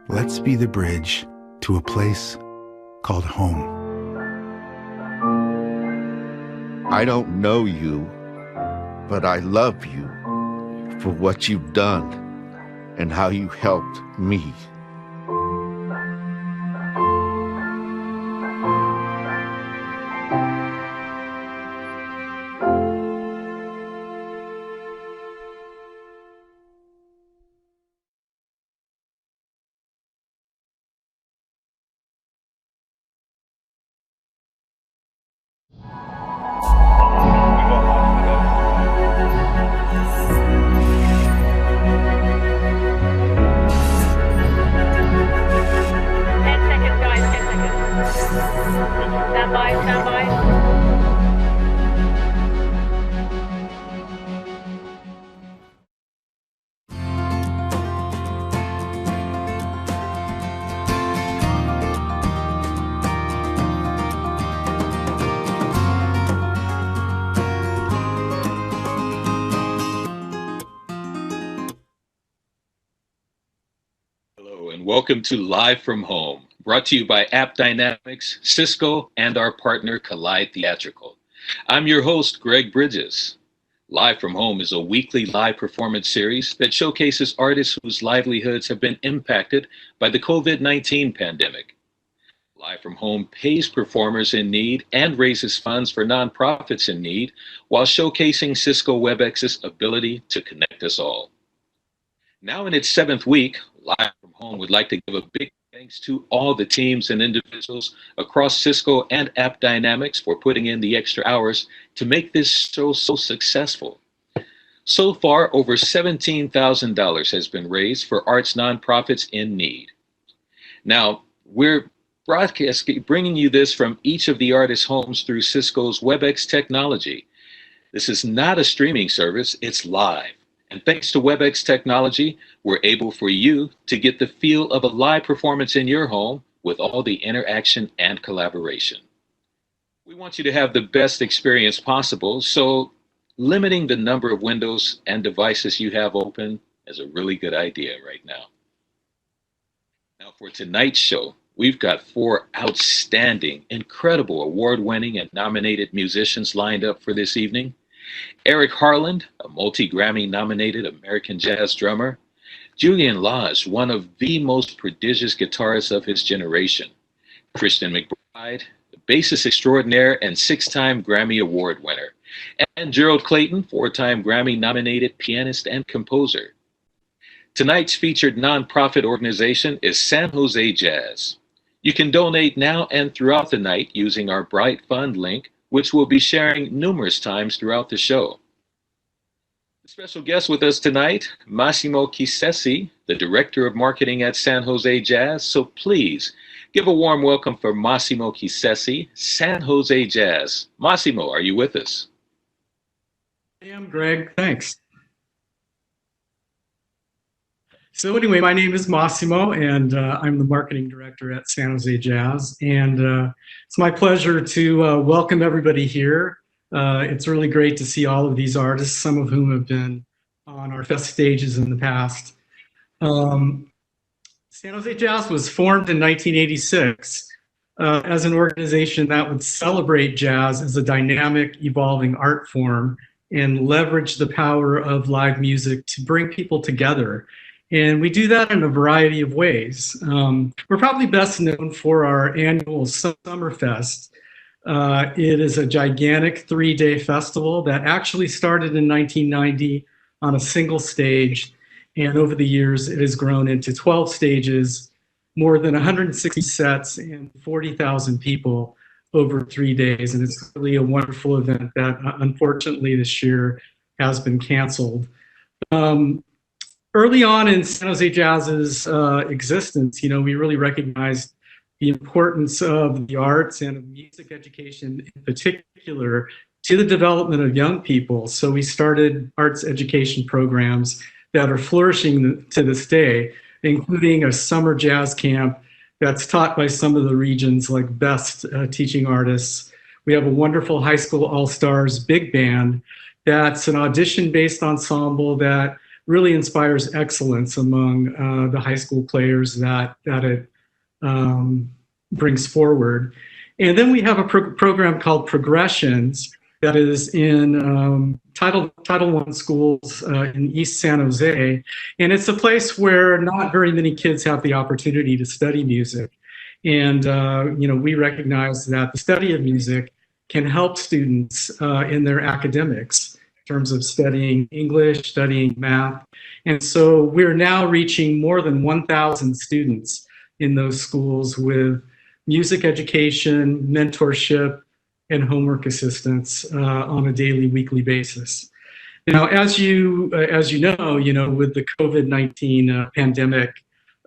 Let's be the bridge to a place called home. I don't know you, but I love you for what you've done and how you helped me. Welcome to Live from Home, brought to you by AppDynamics, Cisco, and our partner Collide Theatrical. I'm your host, Greg Bridges. Live from Home is a weekly live performance series that showcases artists whose livelihoods have been impacted by the COVID-19 pandemic. Live from Home pays performers in need and raises funds for nonprofits in need while showcasing Cisco WebEx's ability to connect us all. Now in its seventh week, Live from Home would like to give a big thanks to all the teams and individuals across Cisco and AppDynamics for putting in the extra hours to make this show so successful. So far, over $17,000 has been raised for arts nonprofits in need. Now, we're bringing you this from each of the artists' homes through Cisco's WebEx technology. This is not a streaming service, it's live. And thanks to WebEx technology, we're able for you to get the feel of a live performance in your home with all the interaction and collaboration. We want you to have the best experience possible, so limiting the number of windows and devices you have open is a really good idea right now. Now for tonight's show, we've got 4 outstanding, incredible award-winning and nominated musicians lined up for this evening. Eric Harland, a multi-Grammy nominated American jazz drummer. Julian Lage, one of the most prodigious guitarists of his generation. Christian McBride, the bassist extraordinaire and 6-time Grammy Award winner. And Gerald Clayton, 4-time Grammy nominated pianist and composer. Tonight's featured nonprofit organization is San Jose Jazz. You can donate now and throughout the night using our Bright Fund link, which we'll be sharing numerous times throughout the show. The special guest with us tonight, Massimo Chisesi, the Director of Marketing at San Jose Jazz. So please give a warm welcome for Massimo Chisesi, San Jose Jazz. Massimo, are you with us? I am, Greg. Thanks. So anyway, my name is Massimo, and I'm the marketing director at San Jose Jazz. And it's my pleasure to welcome everybody here. It's really great to see all of these artists, some of whom have been on our fest stages in the past. San Jose Jazz was formed in 1986 as an organization that would celebrate jazz as a dynamic, evolving art form and leverage the power of live music to bring people together. And we do that in a variety of ways. We're probably best known for our annual Summerfest. It is a gigantic 3-day festival that actually started in 1990 on a single stage. And over the years, it has grown into 12 stages, more than 160 sets, and 40,000 people over 3 days. And it's really a wonderful event that unfortunately this year has been canceled. Early on in San Jose Jazz's existence, we really recognized the importance of the arts and of music education in particular to the development of young people. So we started arts education programs that are flourishing to this day, including a summer jazz camp that's taught by some of the region's best teaching artists. We have a wonderful high school all-stars big band that's an audition-based ensemble that really inspires excellence among the high school players that it brings forward. And then we have a program called Progressions that is in Title I schools in East San Jose. And it's a place where not very many kids have the opportunity to study music. And, we recognize that the study of music can help students in their academics in terms of studying English, studying math. And so we're now reaching more than 1,000 students in those schools with music education, mentorship, and homework assistance on a daily, weekly basis. Now, as you know, with the COVID-19 pandemic,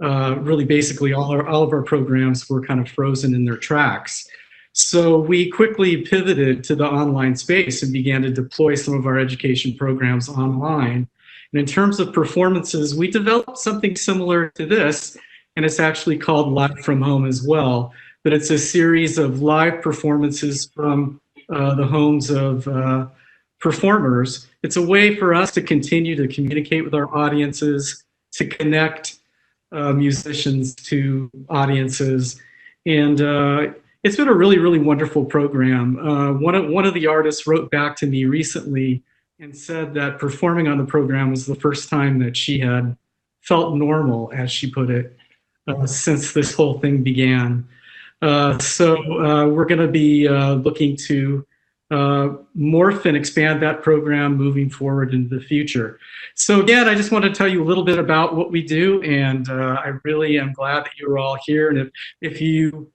really basically all of our programs were kind of frozen in their tracks. So we quickly pivoted to the online space and began to deploy some of our education programs online. And in terms of performances, we developed something similar to this, and it's actually called Live from Home as well. But it's a series of live performances from the homes of performers. It's a way for us to continue to communicate with our audiences, to connect musicians to audiences. And it's been a really, really wonderful program. One of the artists wrote back to me recently and said that performing on the program was the first time that she had felt normal, as she put it, since this whole thing began. So we're going to be looking to morph and expand that program moving forward into the future. So again, I just want to tell you a little bit about what we do, and I really am glad that you're all here. And if you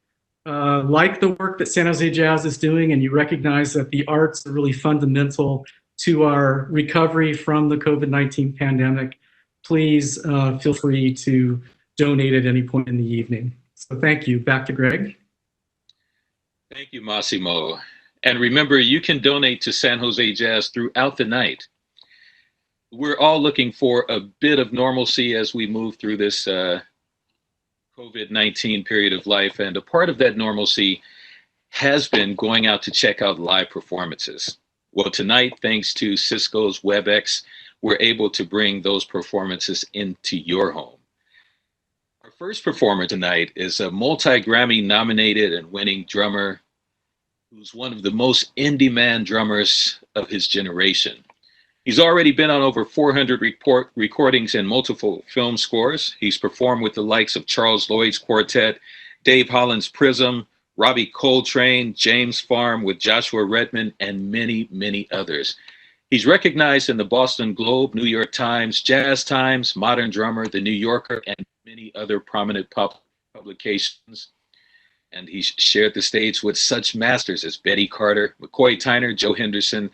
like the work that San Jose Jazz is doing, and you recognize that the arts are really fundamental to our recovery from the COVID-19 pandemic, please feel free to donate at any point in the evening. So thank you. Back to Greg. Thank you, Massimo. And remember, you can donate to San Jose Jazz throughout the night. We're all looking for a bit of normalcy as we move through this COVID-19 period of life. And a part of that normalcy has been going out to check out live performances. Well, tonight, thanks to Cisco's WebEx, we're able to bring those performances into your home. Our first performer tonight is a multi-Grammy nominated and winning drummer who's one of the most in-demand drummers of his generation. He's already been on over 400 recordings and multiple film scores. He's performed with the likes of Charles Lloyd's Quartet, Dave Holland's Prism, Robbie Coltrane, James Farm with Joshua Redman, and many, many others. He's recognized in the Boston Globe, New York Times, Jazz Times, Modern Drummer, The New Yorker, and many other prominent publications. And he's shared the stage with such masters as Betty Carter, McCoy Tyner, Joe Henderson,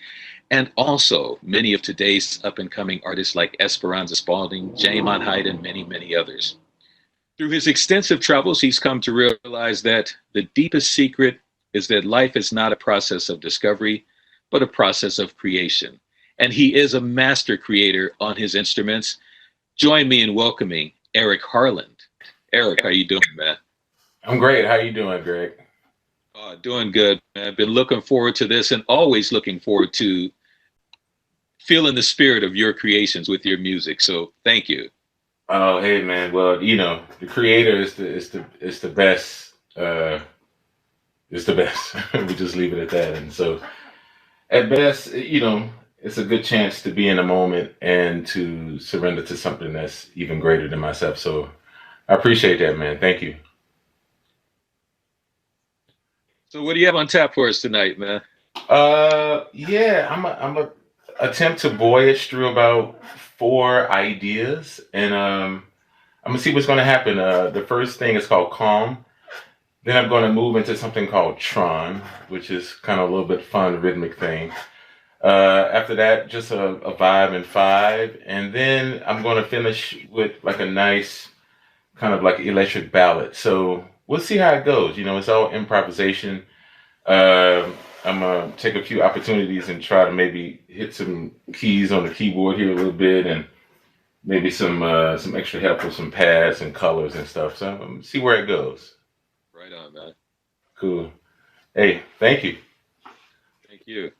and also many of today's up-and-coming artists like Esperanza Spalding, Jaymon Hyde, and many, many others. Through his extensive travels, he's come to realize that the deepest secret is that life is not a process of discovery, but a process of creation. And he is a master creator on his instruments. Join me in welcoming Eric Harland. Eric, how you doing, man? I'm great. How you doing, Greg? Doing good, man. I've been looking forward to this and always looking forward to feeling the spirit of your creations with your music. So thank you. Oh, hey, man. Well, you know, the creator is the best. It's the best. We just leave it at that. And so, at best, you know, it's a good chance to be in a moment and to surrender to something that's even greater than myself. So, I appreciate that, man. Thank you. So, what do you have on tap for us tonight, man? Yeah, I'm a attempt to voyage through about 4 ideas, and I'm gonna see what's gonna happen. The first thing is called Calm. Then I'm gonna move into something called Tron, which is kind of a little bit fun rhythmic thing. After that, just a vibe in 5, and then I'm gonna finish with like a nice kind of like electric ballad. So we'll see how it goes. You know, it's all improvisation. I'm gonna take a few opportunities and try to maybe hit some keys on the keyboard here a little bit, and maybe some extra help with some pads and colors and stuff. So see where it goes. Right on, man. Cool. Hey, thank you. Thank you.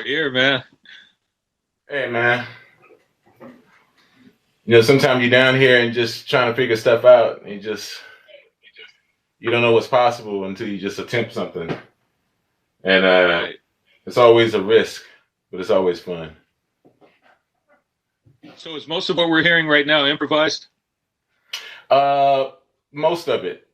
Here, man. Hey, man. You know, sometimes you're down here and just trying to figure stuff out, and you don't know what's possible until you just attempt something. And Right. it's always a risk, but it's always fun. So is most of what we're hearing right now improvised? Most of it,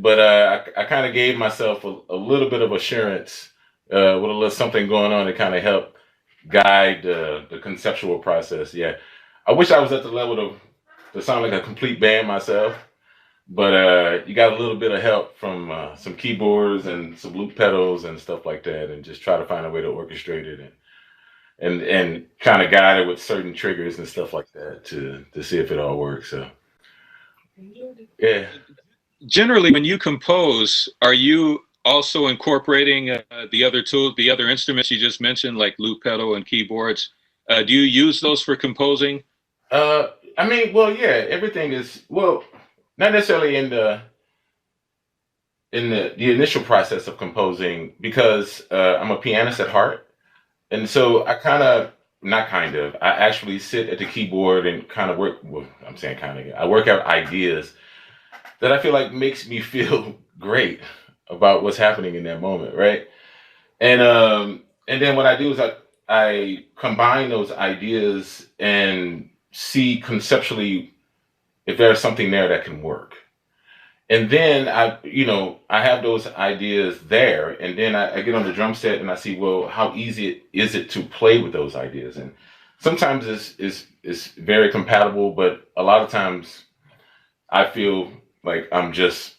but I kind of gave myself a little bit of assurance with a little something going on to kind of help guide the conceptual process. Yeah, I wish I was at the level to sound like a complete band myself, but you got a little bit of help from some keyboards and some loop pedals and stuff like that, and just try to find a way to orchestrate it and kind of guide it with certain triggers and stuff like that to see if it all works. So yeah. Generally, when you compose, are you also incorporating the other tools, the other instruments you just mentioned, like loop pedal and keyboards? Do you use those for composing? I mean, well, yeah, everything is, well, not necessarily in the initial process of composing, because I'm a pianist at heart, and so I actually sit at the keyboard and kind of work. Well, I'm saying kind of. I work out ideas that I feel like makes me feel great about what's happening in that moment, right? And then what I do is I combine those ideas and see conceptually if there's something there that can work. And then I have those ideas there, and then I get on the drum set and I see, well, how easy is it to play with those ideas? And sometimes it's very compatible, but a lot of times I feel like I'm just,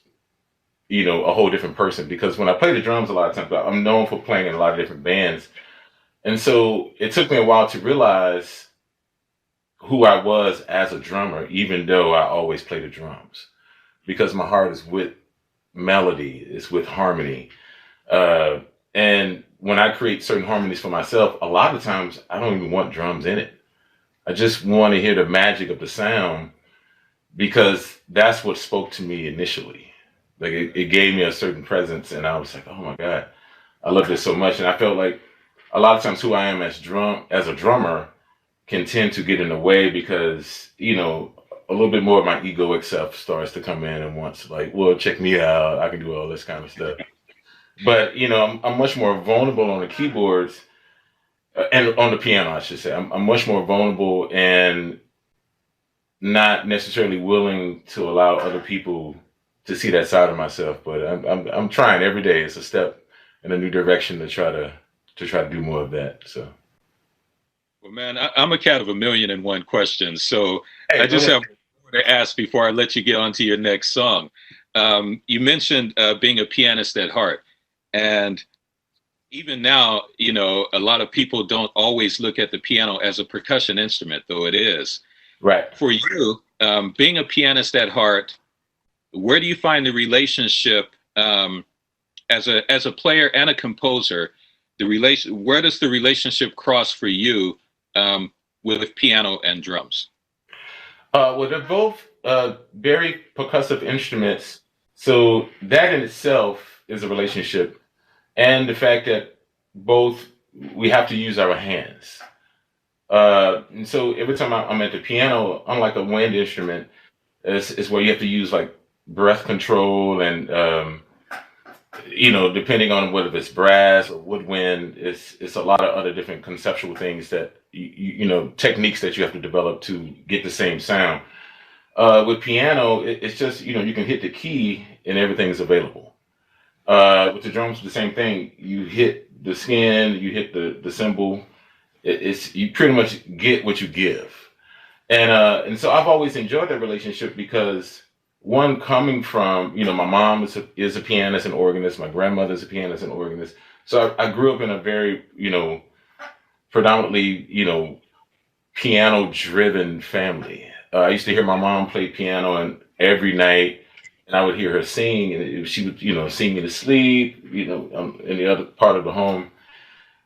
a whole different person, because when I play the drums, a lot of times I'm known for playing in a lot of different bands. And so it took me a while to realize who I was as a drummer, even though I always play the drums, because my heart is with melody, it's with harmony. And when I create certain harmonies for myself, a lot of times I don't even want drums in it. I just want to hear the magic of the sound, because that's what spoke to me initially. Like it gave me a certain presence, and I was like, oh my God, I love this so much. And I felt like a lot of times who I am as a drummer can tend to get in the way, because, a little bit more of my egoic self starts to come in and wants, like, well, check me out, I can do all this kind of stuff. But, I'm much more vulnerable on the keyboards and on the piano, I should say. I'm much more vulnerable and not necessarily willing to allow other people to see that side of myself. But I'm trying every day. It's a step in a new direction to try to do more of that. So. Well, man, I'm a cat of 1,000,001 questions, so Hey, I just go have ahead. more to ask before I let you get on to your next song. You mentioned being a pianist at heart, and even now, a lot of people don't always look at the piano as a percussion instrument, though it is. Right. For you, being a pianist at heart, where do you find the relationship as a player and a composer? Where does the relationship cross for you with piano and drums? Well, they're both very percussive instruments, so that in itself is a relationship, and the fact that both we have to use our hands. And so every time I'm at the piano, unlike a wind instrument, it's where you have to use like breath control and depending on whether it's brass or woodwind, it's a lot of other different conceptual things that techniques that you have to develop to get the same sound. With piano, it's just you can hit the key and everything's available. With the drums, the same thing. You hit the skin, you hit the cymbal. It's you pretty much get what you give. And so I've always enjoyed that relationship because one, coming from my mom is a pianist and organist, my grandmother's a pianist and organist. So I grew up in a very predominantly piano driven family. I used to hear my mom play piano and every night, and I would hear her sing, and she would sing me to sleep in the other part of the home.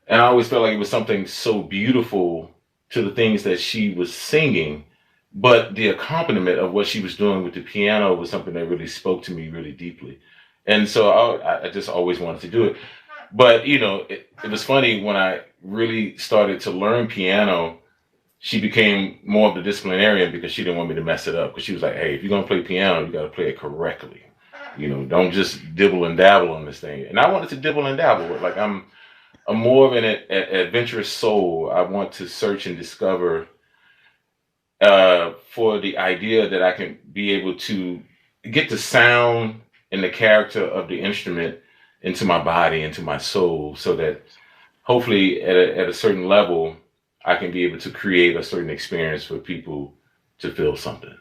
And I always felt like it was something so beautiful to the things that she was singing, but the accompaniment of what she was doing with the piano was something that really spoke to me really deeply. And so I just always wanted to do it. But, it was funny when I really started to learn piano, she became more of the disciplinarian because she didn't want me to mess it up. Because she was like, hey, if you're going to play piano, you got to play it correctly. Don't just dibble and dabble on this thing. And I wanted to dibble and dabble. Like I'm more of an adventurous soul. I want to search and discover for the idea that I can be able to get the sound and the character of the instrument into my body, into my soul, so that hopefully at a certain level, I can be able to create a certain experience for people to feel something.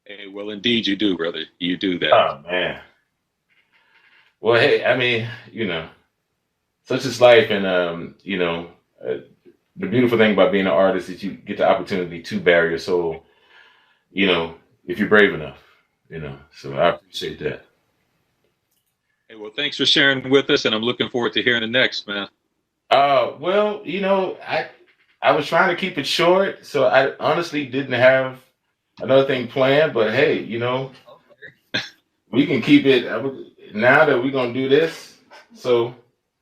Hey, well, indeed you do, brother. You do that. Oh, man. Well, hey, I mean, such is life. And, the beautiful thing about being an artist is you get the opportunity to bare your soul, if you're brave enough, so I appreciate that. Hey, well, thanks for sharing with us, and I'm looking forward to hearing the next, man. Well, I was trying to keep it short, so I honestly didn't have another thing planned, but hey, we can keep it now that we're going to do this. So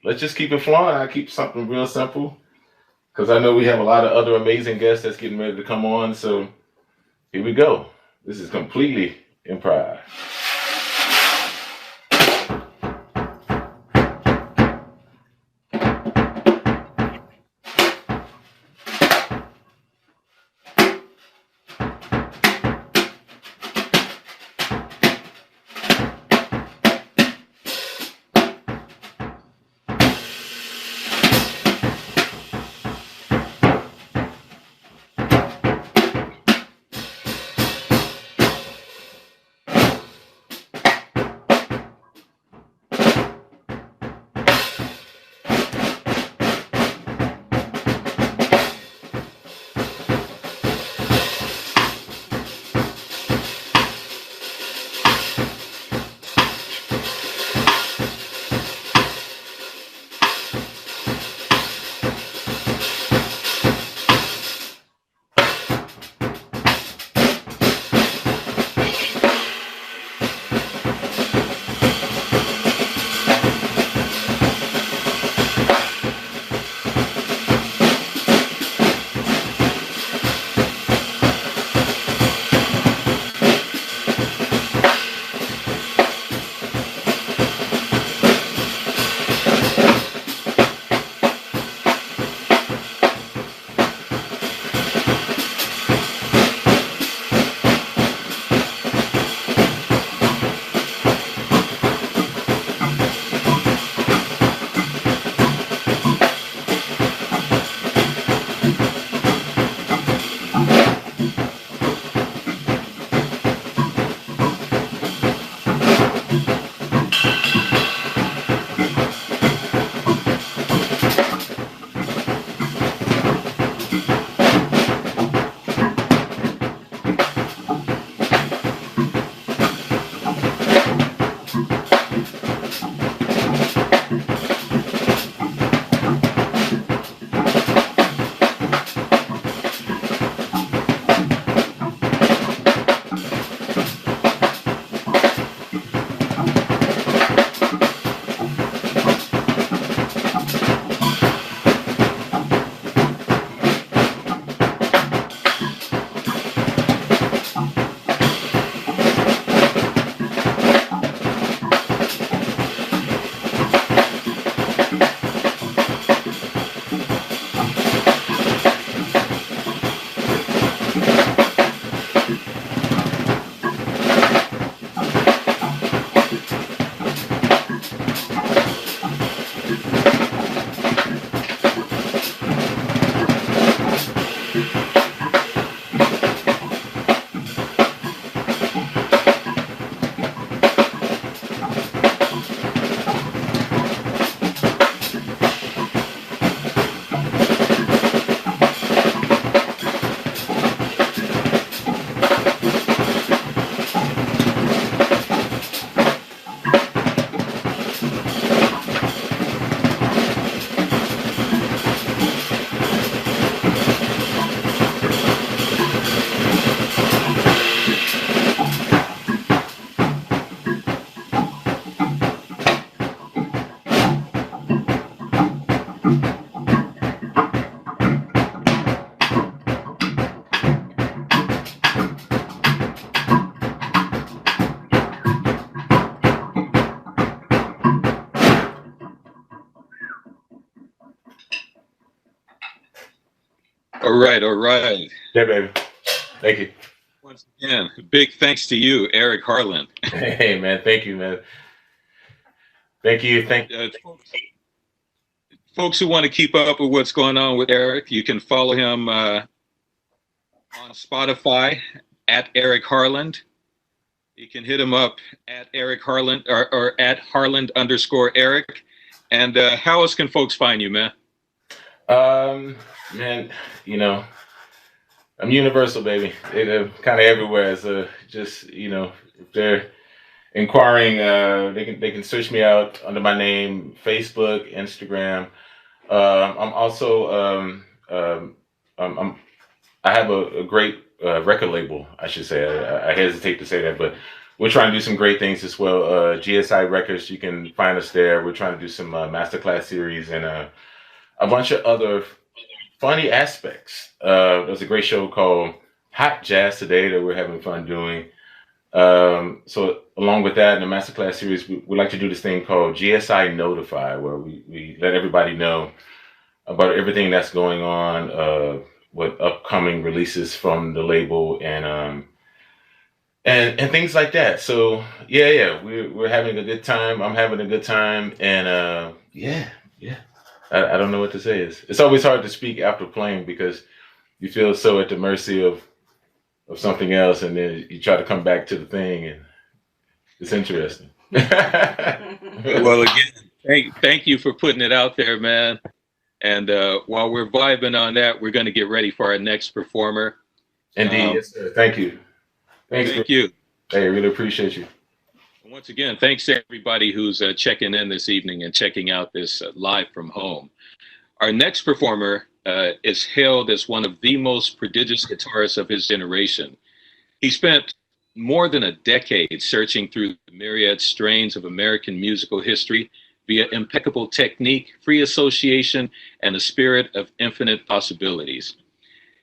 let's just keep it flowing. I keep something real simple because I know we have a lot of other amazing guests that's getting ready to come on. So here we go. This is completely improv. All right, all right. Yeah, baby. Thank you. Once again, big thanks to you, Eric Harland. Hey, man. Thank you, man. Thank you. Folks who want to keep up with what's going on with Eric, you can follow him on Spotify at Eric Harland. You can hit him up at Eric Harland or at Harland_Eric. And how else can folks find you, man? Man, you know, I'm universal, baby. They're kind of everywhere. So just, if they're inquiring, they can search me out under my name, Facebook, Instagram. I'm also I have a great record label, I should say. I hesitate to say that, but we're trying to do some great things as well. GSI Records, you can find us there. We're trying to do some masterclass series and a bunch of other funny aspects. There's a great show called Hot Jazz Today that we're having fun doing. So along with that, in the masterclass series, we like to do this thing called GSI Notify, where we let everybody know about everything that's going on, what upcoming releases from the label and things like that. So yeah, we're having a good time. I'm having a good time, and yeah. I don't know what to say. It's always hard to speak after playing because you feel so at the mercy of something else, and then you try to come back to the thing, and it's interesting. Well, again, thank you for putting it out there, man. And while we're vibing on that, we're going to get ready for our next performer. Indeed, yes, sir. Thank you. Thank you. Hey, really appreciate you. Once again, thanks to everybody who's checking in this evening and checking out this live from home. Our next performer is hailed as one of the most prodigious guitarists of his generation. He spent more than a decade searching through the myriad strains of American musical history via impeccable technique, free association, and a spirit of infinite possibilities.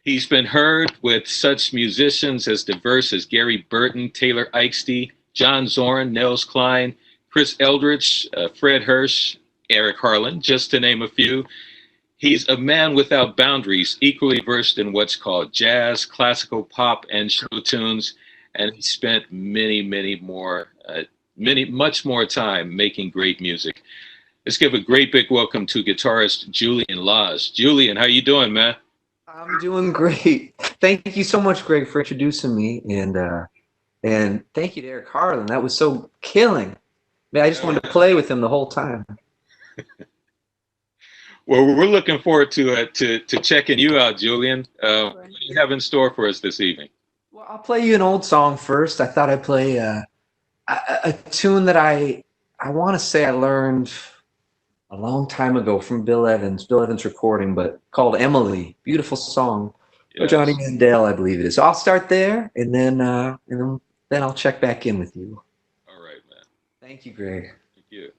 He's been heard with such musicians as diverse as Gary Burton, Taylor Eichste, John Zorn, Nels Cline, Chris Eldridge, Fred Hirsch, Eric Harland, just to name a few. He's a man without boundaries, equally versed in what's called jazz, classical, pop, and show tunes, and he spent much more time making great music. Let's give a great big welcome to guitarist Julian Lage. Julian, how you doing, man? I'm doing great. Thank you so much, Greg, for introducing me, and thank you to Eric Harland. That was so killing. Man, I just wanted to play with him the whole time. Well, we're looking forward to checking you out, Julian. What do you have in store for us this evening? Well, I'll play you an old song first. I thought I'd play a tune that I want to say I learned a long time ago from Bill Evans recording, but called Emily. Beautiful song. Yes. Johnny Mandel, I believe it is. So I'll start there, and then I'll check back in with you. All right, man. Thank you, Greg. Thank you.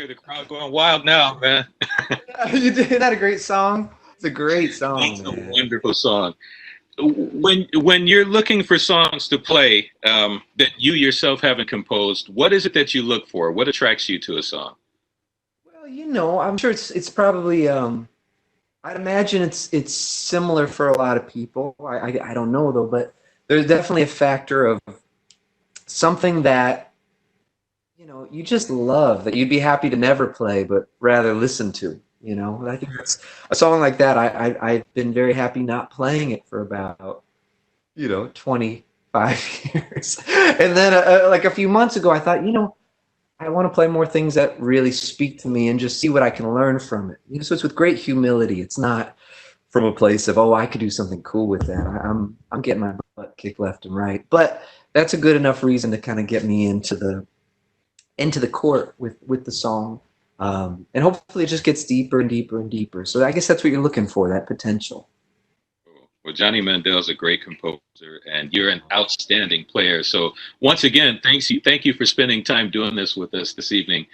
hear the crowd going wild now, man. You did. Isn't that a great song? It's a great song. It's a Man. wonderful song. When you're looking for songs to play that you yourself haven't composed, what is it that you look for? What attracts you to a song? Well, I'm sure it's probably I'd imagine it's similar for a lot of people. I don't know though, but there's definitely a factor of something that you just love, that you'd be happy to never play but rather listen to. I think that's a song like that. I've been very happy not playing it for about 25 years, and then like a few months ago, I thought I want to play more things that really speak to me and just see what I can learn from it. So it's with great humility. It's not from a place of, I could do something cool with that. I'm getting my butt kicked left and right, but that's a good enough reason to kind of get me into the court with the song. And hopefully it just gets deeper and deeper and deeper. So I guess that's what you're looking for, that potential. Well, Johnny Mandel's a great composer, and you're an outstanding player. So once again, thank you for spending time doing this with us this evening.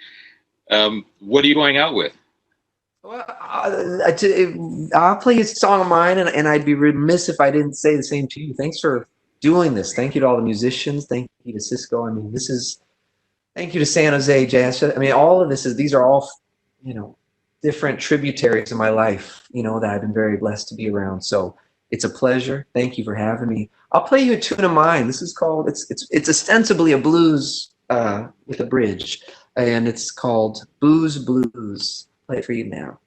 What are you going out with? Well, I'll play a song of mine, and I'd be remiss if I didn't say the same to you. Thanks for doing this. Thank you to all the musicians. Thank you to Cisco. I mean, thank you to San Jose Jazz. I mean, all of these are all, different tributaries in my life, that I've been very blessed to be around. So it's a pleasure. Thank you for having me. I'll play you a tune of mine. This is called, it's ostensibly a blues with a bridge, and it's called Booze Blues. Play it for you now.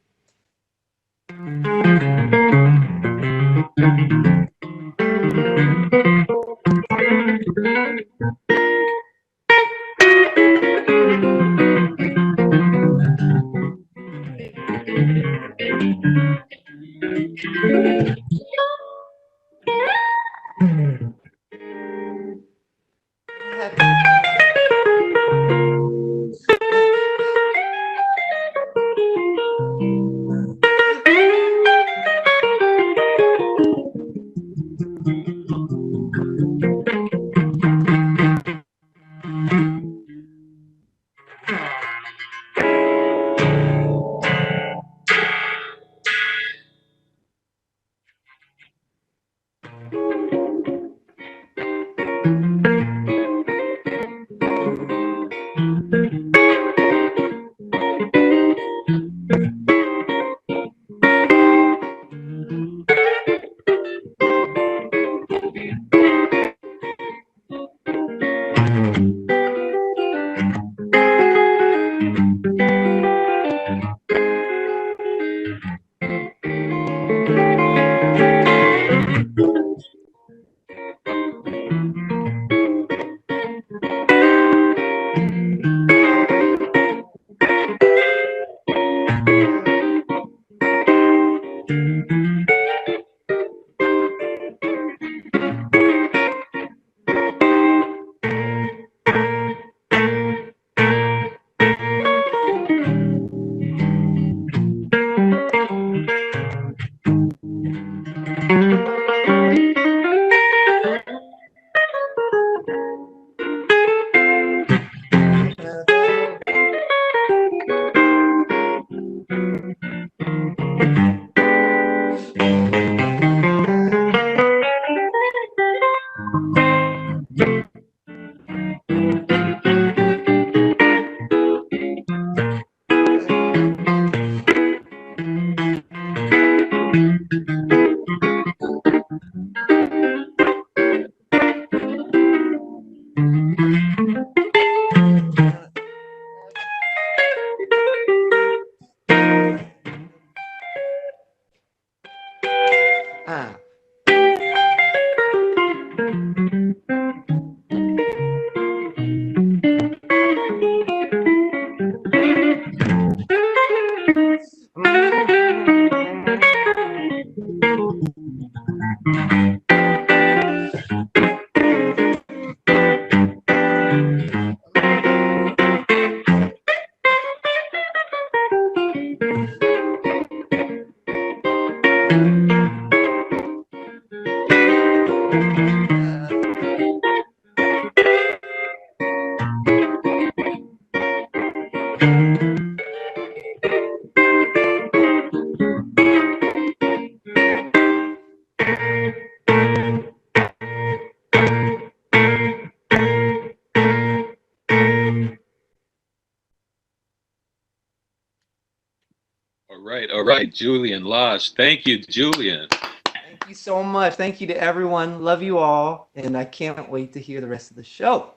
All right, Julian, Lage. Thank you, Julian. Thank you so much. Thank you to everyone. Love you all. And I can't wait to hear the rest of the show.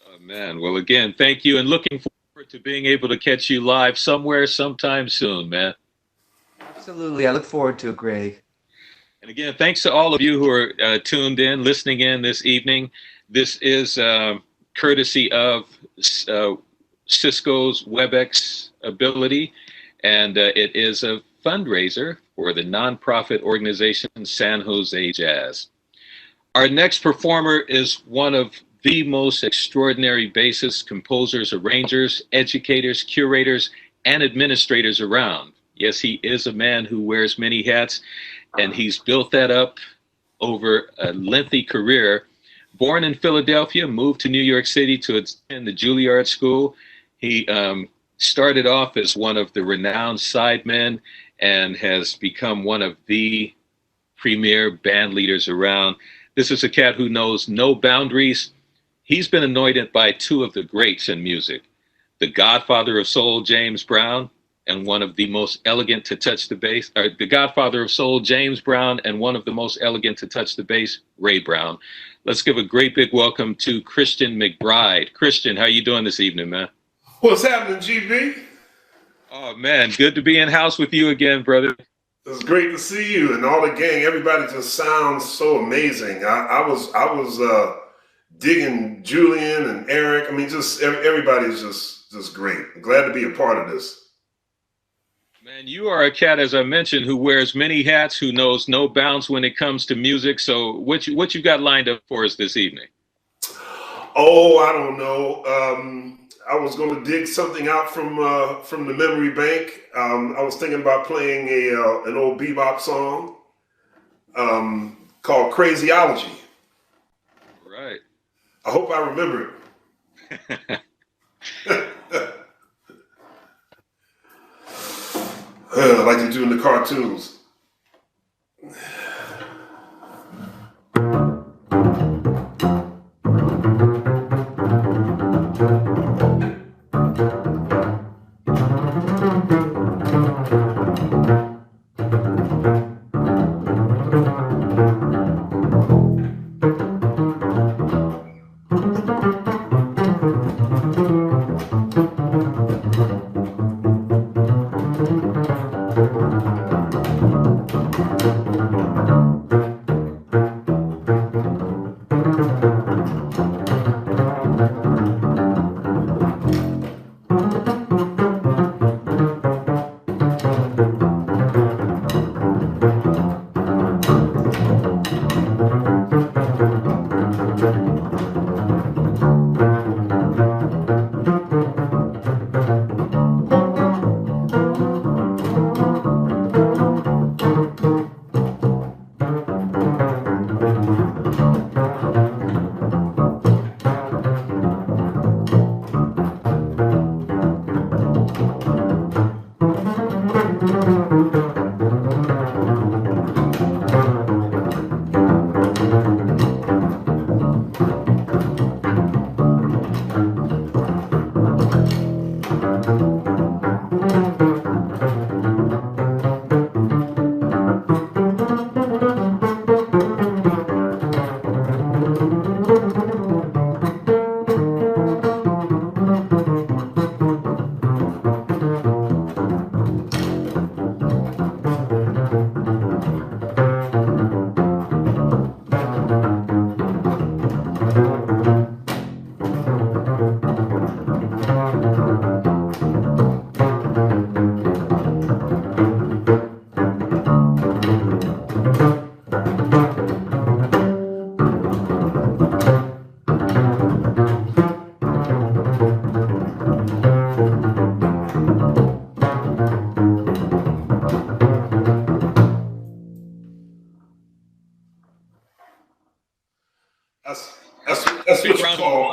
Oh, man. Well, again, thank you, and looking forward to being able to catch you live somewhere sometime soon, man. Absolutely. I look forward to it, Greg. And again, thanks to all of you who are tuned in, listening in this evening. This is courtesy of Cisco's WebEx ability, and it is a fundraiser for the nonprofit organization San Jose Jazz. Our next performer is one of the most extraordinary bassists, composers, arrangers, educators, curators, and administrators around. Yes, he is a man who wears many hats, and he's built that up over a lengthy career. Born in Philadelphia, moved to New York City to attend the Juilliard School. He started off as one of the renowned sidemen and has become one of the premier band leaders around. This is a cat who knows no boundaries. He's been anointed by two of the greats in music, the godfather of soul, James Brown, and one of the most elegant to touch the bass, or the godfather of soul, James Brown, and one of the most elegant to touch the bass, Ray Brown. Let's give a great big welcome to Christian McBride. Christian, how you doing this evening, man? What's happening, GB? Oh, man, good to be in house with you again, brother. It's great to see you and all the gang. Everybody just sounds so amazing. I was digging Julian and Eric. I mean, just everybody's just great. I'm glad to be a part of this. Man, you are a cat, as I mentioned, who wears many hats, who knows no bounds when it comes to music. So what you got lined up for us this evening? Oh, I don't know. I was going to dig something out from the memory bank. I was thinking about playing an old bebop song called Crazyology. Right. I hope I remember it. Like they do in the cartoons.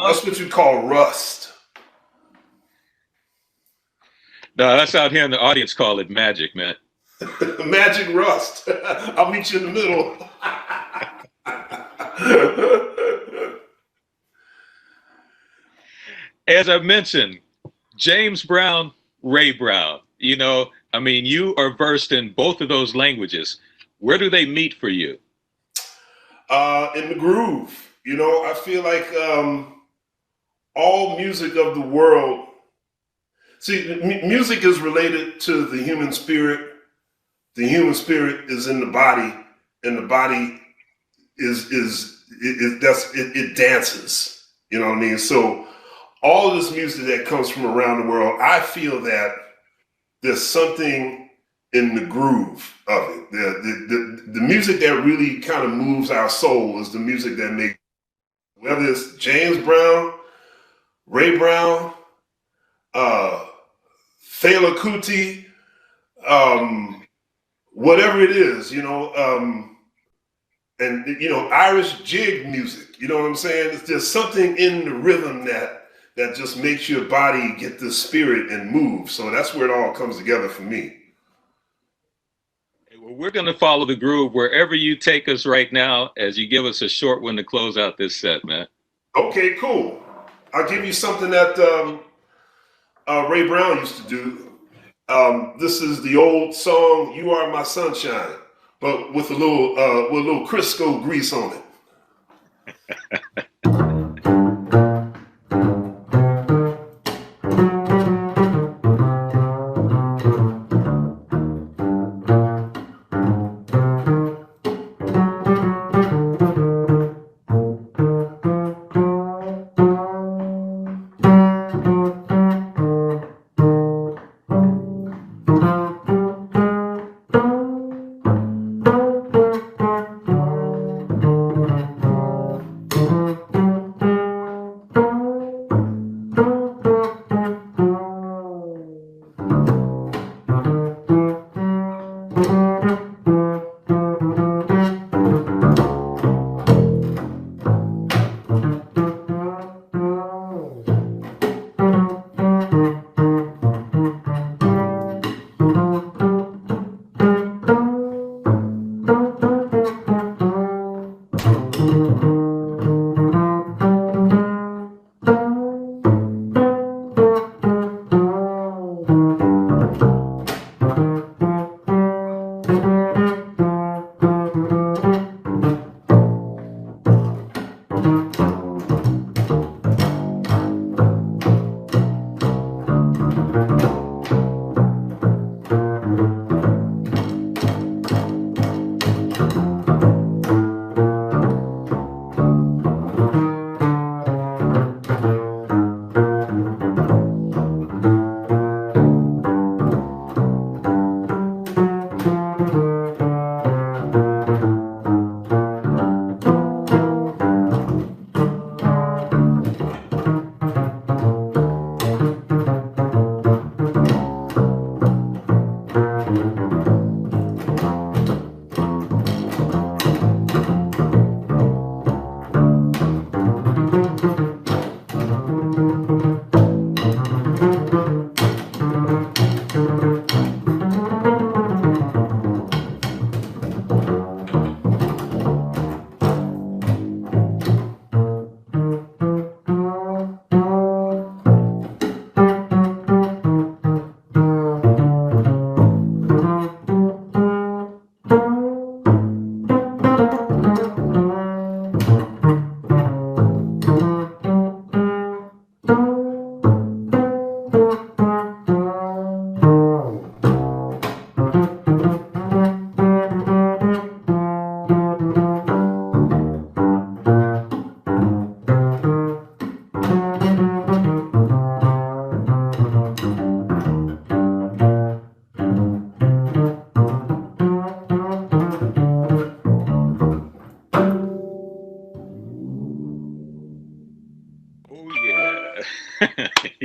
That's what you call rust. No, that's out here in the audience call it magic, man. Magic rust. I'll meet you in the middle. As I mentioned, James Brown, Ray Brown. You know, I mean, you are versed in both of those languages. Where do they meet for you? In the groove. You know, I feel like all music of the world. See, music is related to the human spirit. The human spirit is in the body, and the body it dances. You know what I mean? So all of this music that comes from around the world, I feel that there's something in the groove of it. The music that really kind of moves our soul is the music that makes, whether it's James Brown, Ray Brown, Fela Kuti, whatever it is, you know, and, you know, Irish jig music, you know what I'm saying? There's something in the rhythm that just makes your body get the spirit and move. So that's where it all comes together for me. Well, we're going to follow the groove wherever you take us right now as you give us a short one to close out this set, man. Okay, cool. I'll give you something that Ray Brown used to do. This is the old song, "You Are My Sunshine," but with a little Crisco grease on it.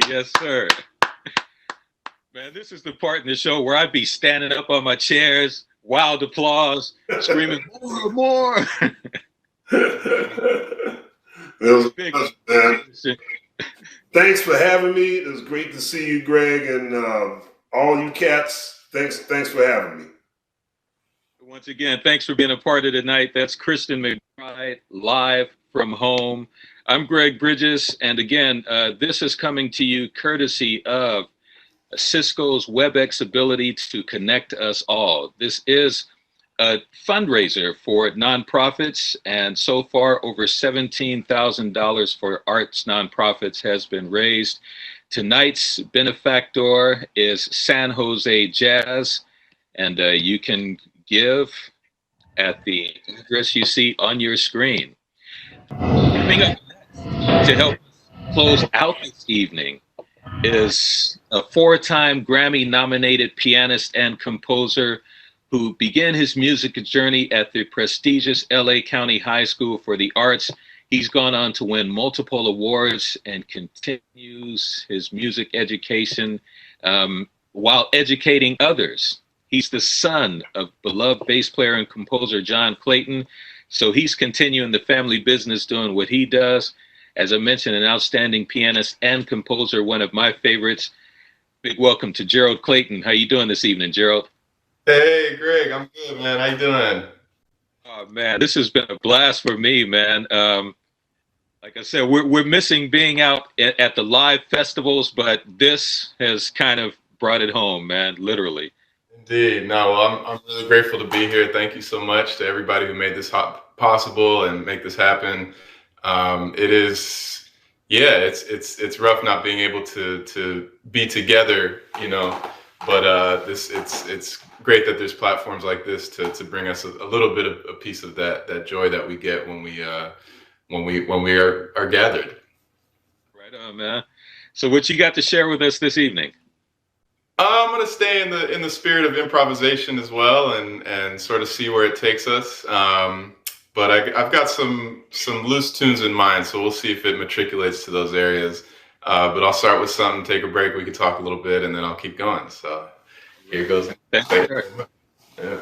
Yes, sir. Man, this is the part in the show where I'd be standing up on my chairs, wild applause, screaming, more, more. Thanks for having me. It was great to see you, Greg, and all you cats. Thanks for having me. Once again, thanks for being a part of the night. That's Kristen McBride, live from home. I'm Greg Bridges, and again, this is coming to you courtesy of Cisco's WebEx ability to connect us all. This is a fundraiser for nonprofits, and so far over $17,000 for arts nonprofits has been raised. Tonight's benefactor is San Jose Jazz, and you can give at the address you see on your screen. Coming up next to help us close out this evening is a four-time Grammy-nominated pianist and composer who began his music journey at the prestigious LA County High School for the Arts. He's gone on to win multiple awards and continues his music education while educating others. He's the son of beloved bass player and composer John Clayton, so he's continuing the family business doing what he does. As I mentioned, an outstanding pianist and composer, one of my favorites. Big welcome to Gerald Clayton. How you doing this evening, Gerald? Hey, Greg, I'm good, man. How you doing? Oh, man, this has been a blast for me, man. Like I said, we're missing being out at the live festivals, but this has kind of brought it home, man, literally. Indeed. No, well, I'm really grateful to be here. Thank you so much to everybody who made this possible and make this happen. It is, yeah, it's rough not being able to be together, you know, but it's great that there's platforms like this to bring us a little bit of a piece of that joy that we get when we are gathered. Right on, man. So what you got to share with us this evening? I'm gonna stay in the spirit of improvisation as well, and sort of see where it takes us. But I've got some loose tunes in mind, so we'll see if it matriculates to those areas. But I'll start with something, take a break, we can talk a little bit, and then I'll keep going. So here goes. Thank you. Yeah.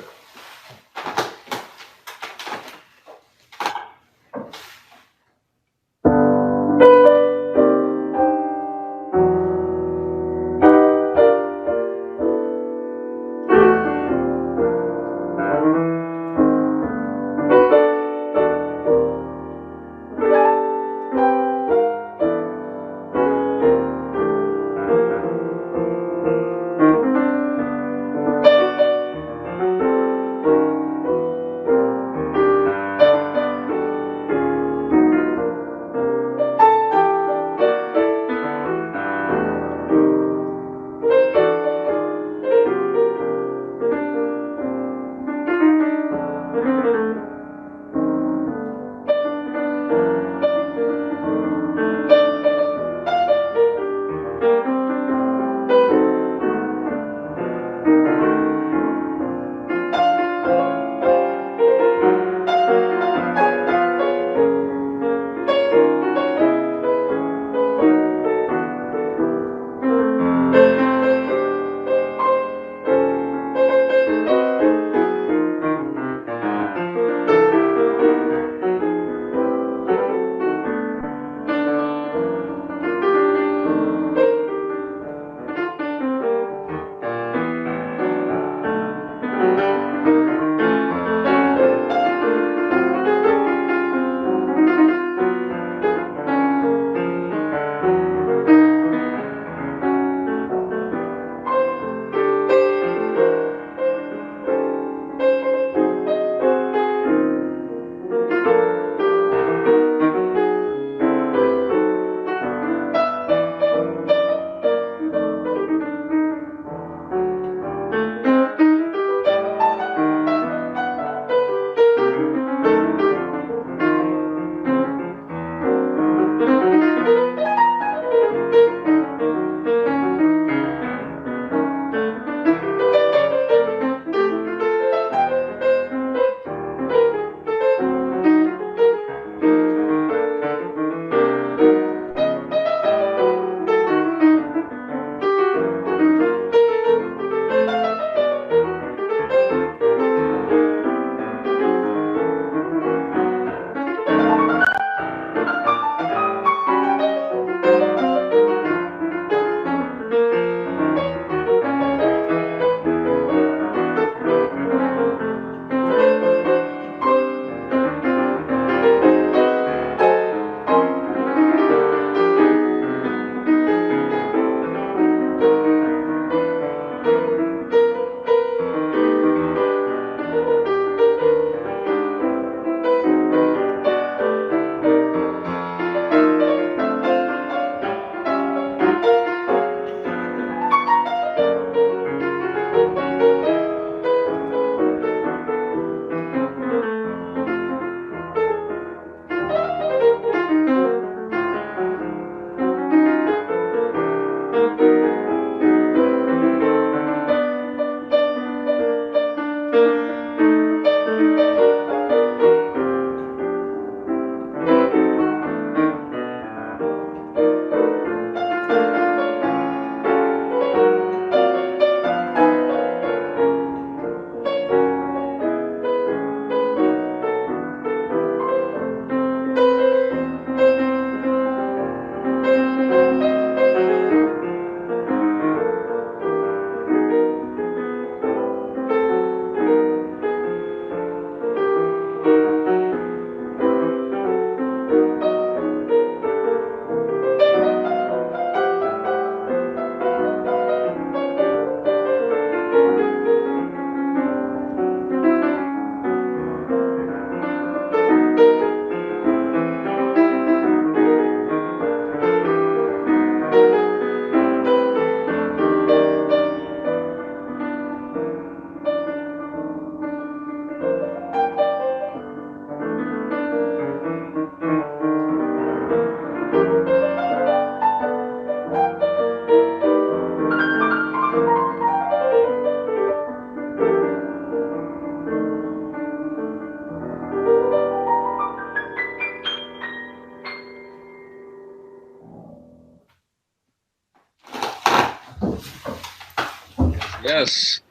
Yes.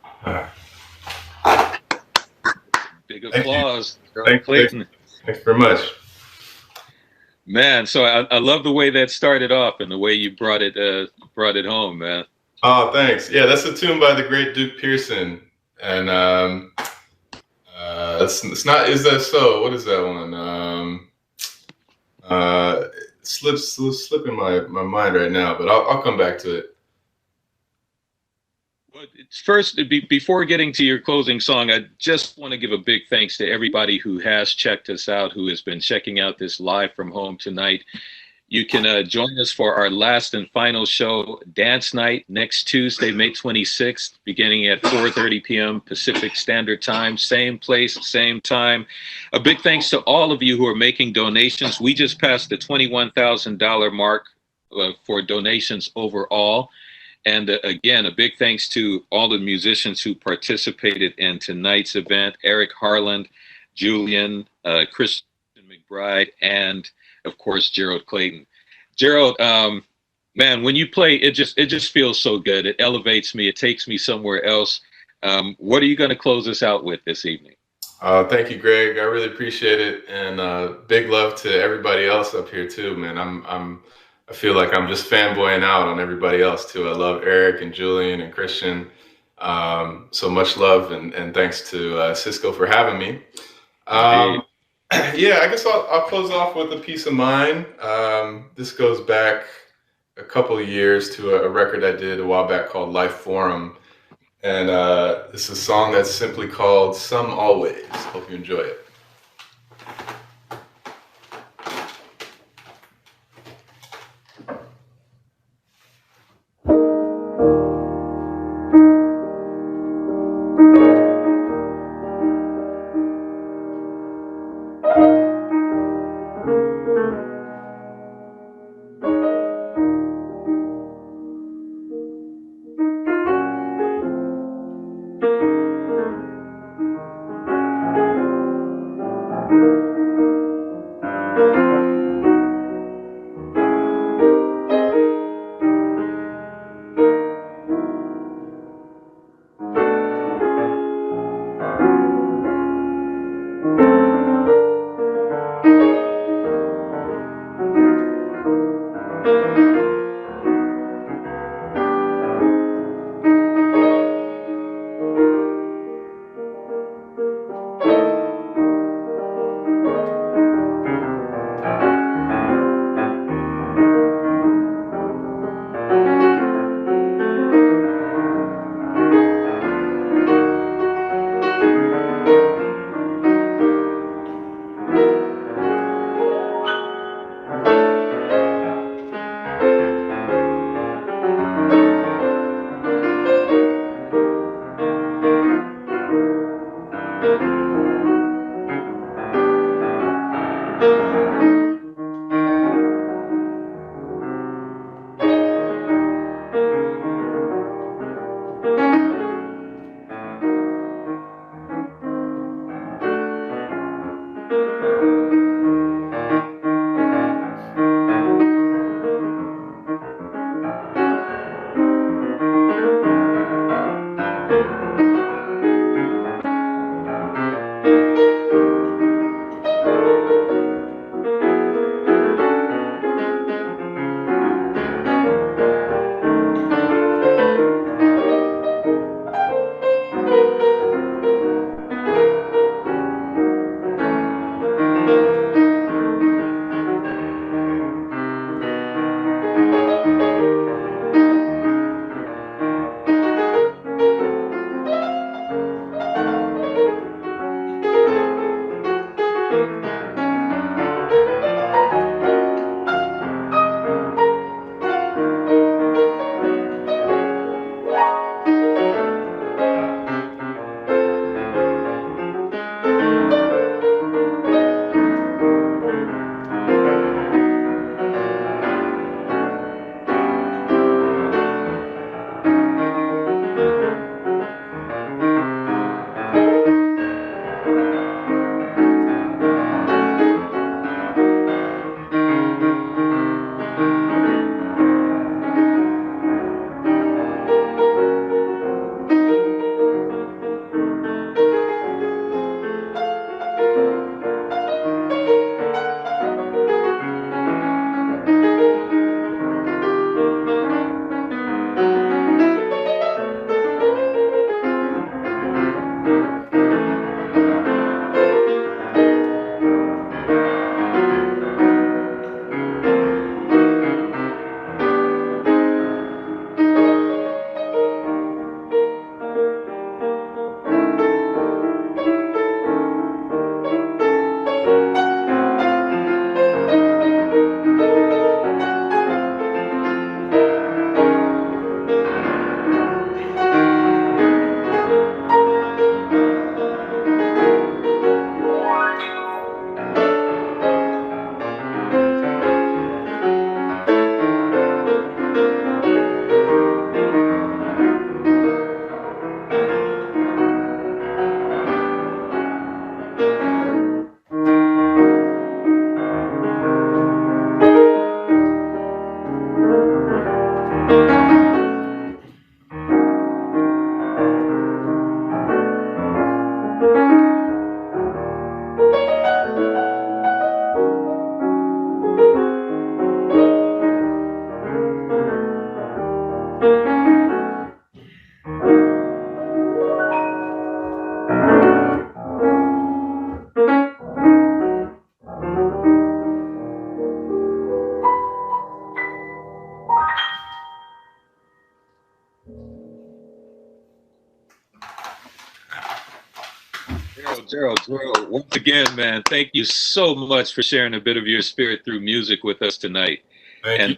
Big Thank you. applause. Gerald Clayton. Thanks very much. Man, so I love the way that started off and the way you brought it home, man. Oh, thanks. Yeah, that's a tune by the great Duke Pearson, and it's not. Is that so? What is that one? Slipping my mind right now, but I'll come back to it. Well, first, before getting to your closing song, I just want to give a big thanks to everybody who has checked us out, who has been checking out this live from home tonight. You can join us for our last and final show, Dance Night, next Tuesday, May 26th, beginning at 4:30 p.m. Pacific Standard Time. Same place, same time. A big thanks to all of you who are making donations. We just passed the $21,000 mark for donations overall. And again, a big thanks to all the musicians who participated in tonight's event, Eric Harland, Julian, Christian McBride, and of course, Gerald Clayton. Gerald, man, when you play, it just feels so good. It elevates me. It takes me somewhere else. What are you going to close us out with this evening? Thank you, Greg. I really appreciate it, and big love to everybody else up here too, man. I feel like I'm just fanboying out on everybody else too. I love Eric and Julian and Christian. So much love, and thanks to Cisco for having me. Yeah, I guess I'll close off with a piece of mine. This goes back a couple of years to a record I did a while back called Life Forum. And it's a song that's simply called Some Always. Hope you enjoy it. Gerald, once again, man, thank you so much for sharing a bit of your spirit through music with us tonight. Thank you.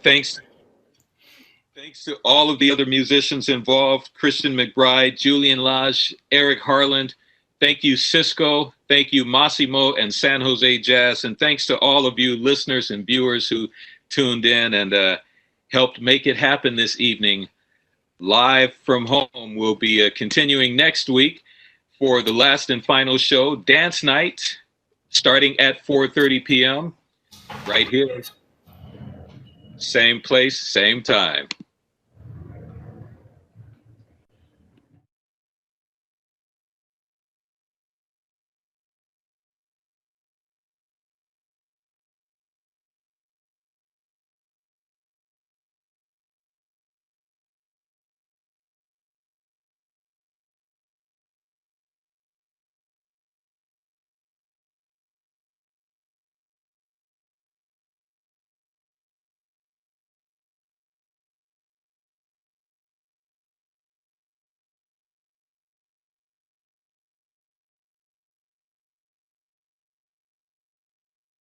Thanks to all of the other musicians involved, Christian McBride, Julian Lage, Eric Harland. Thank you, Cisco. Thank you, Massimo and San Jose Jazz. And thanks to all of you listeners and viewers who tuned in and helped make it happen this evening. Live from Home will be continuing next week for the last and final show, Dance Night, starting at 4:30 p.m. right here. Same place, same time.